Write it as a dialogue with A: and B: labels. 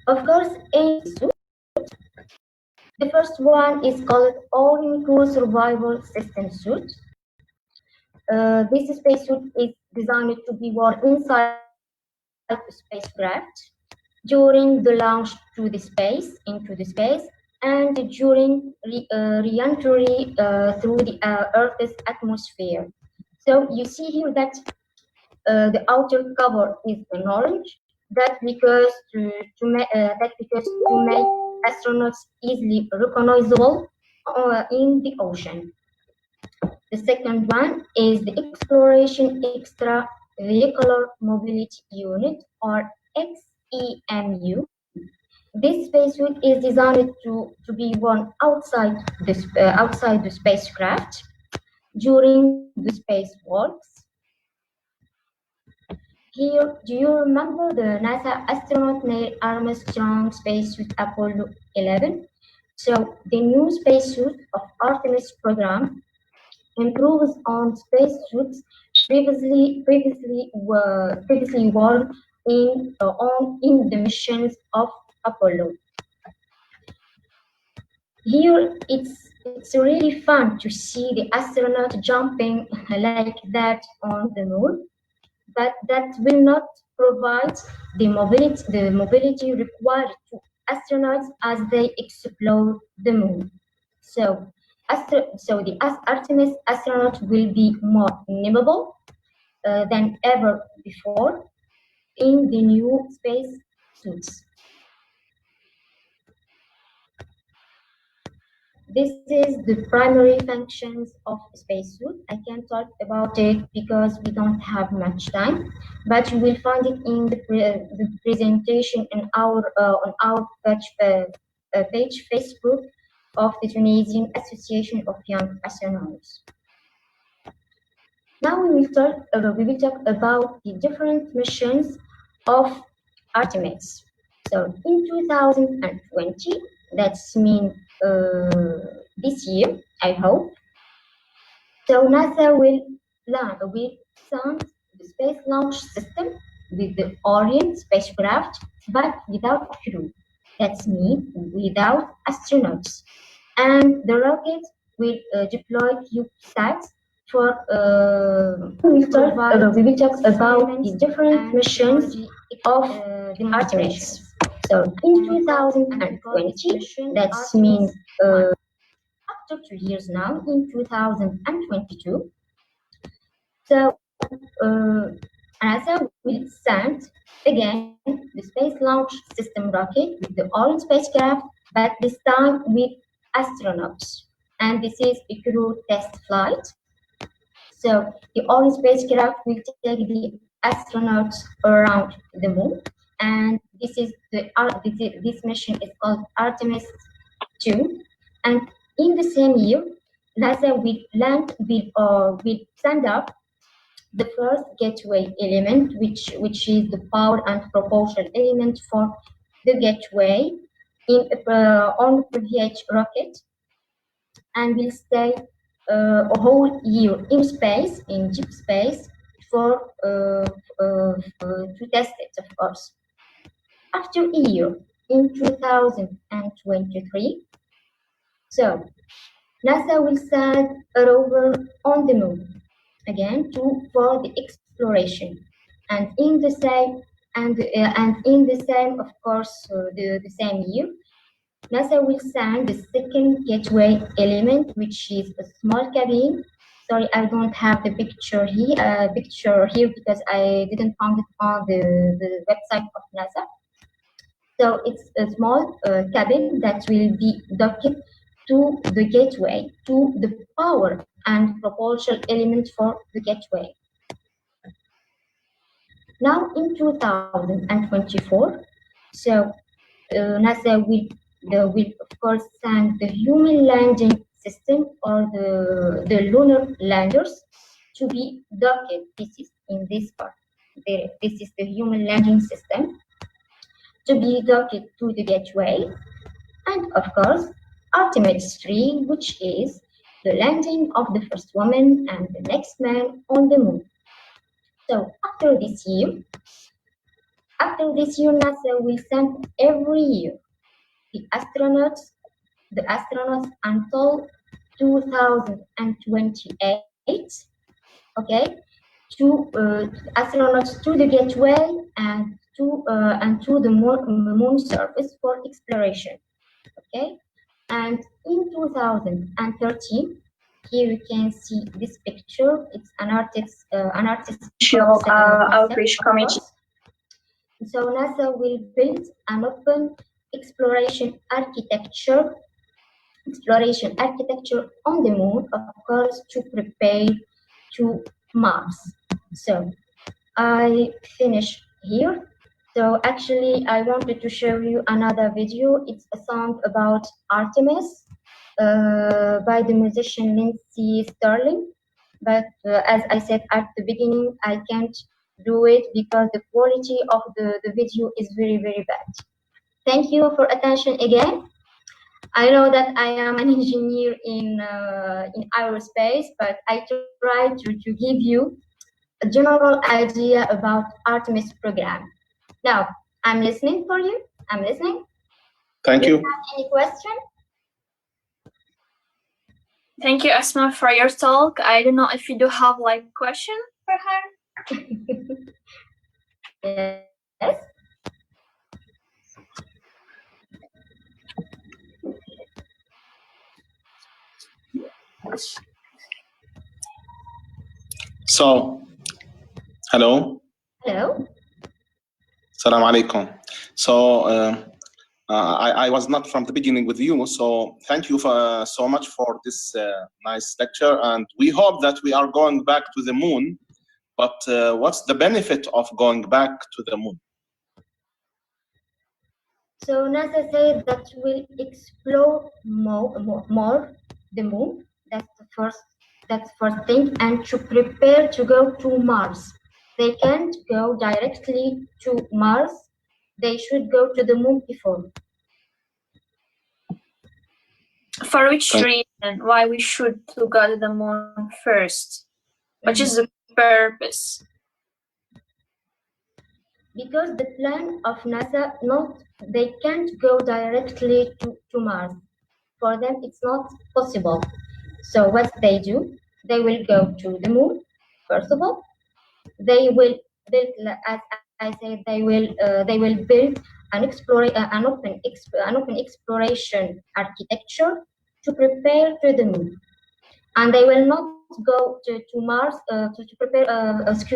A: Of course, the first one is called All-in-Crew Survival System Suit. This spacesuit is designed to be worn inside the spacecraft during the launch into the space, and during re-entry through the Earth's atmosphere. So you see here that the outer cover is in orange. That's because to make astronauts easily recognizable in the ocean. The second one is the Exploration Extravehicular Mobility Unit, or XEMU. This spacesuit is designed to be worn outside the spacecraft during the spacewalks. Here, do you remember the NASA astronaut Neil Armstrong spacesuit Apollo 11? So the new spacesuit of Artemis Program improves on spacesuits previously worn in the missions of Apollo. Here, it's really fun to see the astronaut jumping like that on the moon, but that will not provide the mobility required to astronauts as they explore the moon. So the Artemis astronaut will be more nimble than ever before in the new space suits. This is the primary functions of a spacesuit. I can't talk about it because we don't have much time, but you will find it in the presentation in on our page Facebook of the Tunisian Association of Young Astronauters. Now we will talk about the different missions of Artemis. So in 2020, that's mean this year, I hope. So NASA will send the Space Launch System with the Orion spacecraft, but without crew. That's mean without astronauts. And the rocket will deploy CubeSats for we will talk about the different missions of the Artemis. So in 2020, that means after 2 years now, in 2022, so NASA will send again the Space Launch System rocket with the Orion spacecraft, but this time with astronauts. And this is a crew test flight. So the Orion spacecraft will take the astronauts around the moon, and this mission is called Artemis 2. And in the same year, NASA will send up the first gateway element, which is the power and propulsion element for the gateway on the PH rocket, and will stay a whole year in space, in deep space, to test it, of course. After a year, in 2023, so NASA will send a rover on the moon again for the exploration, and in the same of course the same year, NASA will send the second gateway element, which is a small cabin. Sorry, I don't have the picture here because I didn't find it on the website of NASA. So it's a small cabin that will be docked to the gateway, to the power and propulsion element for the gateway. Now in 2024, so NASA will of course send the human landing system, or the lunar landers, to be docked. This is in this part. This is the human landing system to be docked to the gateway, and of course Artemis 3, which is the landing of the first woman and the next man on the moon. So after this year, After this year, NASA will send every year the astronauts until 2028. Okay, astronauts to the gateway and to the moon surface for exploration. Okay, and in 2013, here you can see this picture. It's an artist
B: outreach committee.
A: So NASA will build an open exploration architecture on the moon, of course, to prepare to Mars. So I finish here. So actually, I wanted to show you another video. It's a song about Artemis by the musician Lindsay Sterling. But as I said at the beginning, I can't do it because the quality of the video is very, very bad. Thank you for attention again. I know that I am an engineer in aerospace, but I try to give you a general idea about Artemis program. Now, I'm listening for you. I'm listening.
C: Thank you.
A: Any question?
B: Thank you, Asma, for your talk. I don't know if you do have like a question for her.
A: Yes.
C: So, hello.
A: Hello.
C: Assalamu alaikum. So, I was not from the beginning with you, so thank you so much for this nice lecture, and we hope that we are going back to the moon, but what's the benefit of going back to the moon?
A: So NASA said that we'll explore more the moon. That's the first thing, and to prepare to go to Mars. They can't go directly to Mars. They should go to the moon before.
B: For which reason? Why we should go to the moon first? Which is the purpose?
A: Because the plan of NASA, they can't go directly to Mars. For them, it's not possible. So what they do, they will go to the moon. First of all, they will build, as I said, they will build an open exploration architecture to prepare to the moon, and they will not go to Mars to prepare. Excuse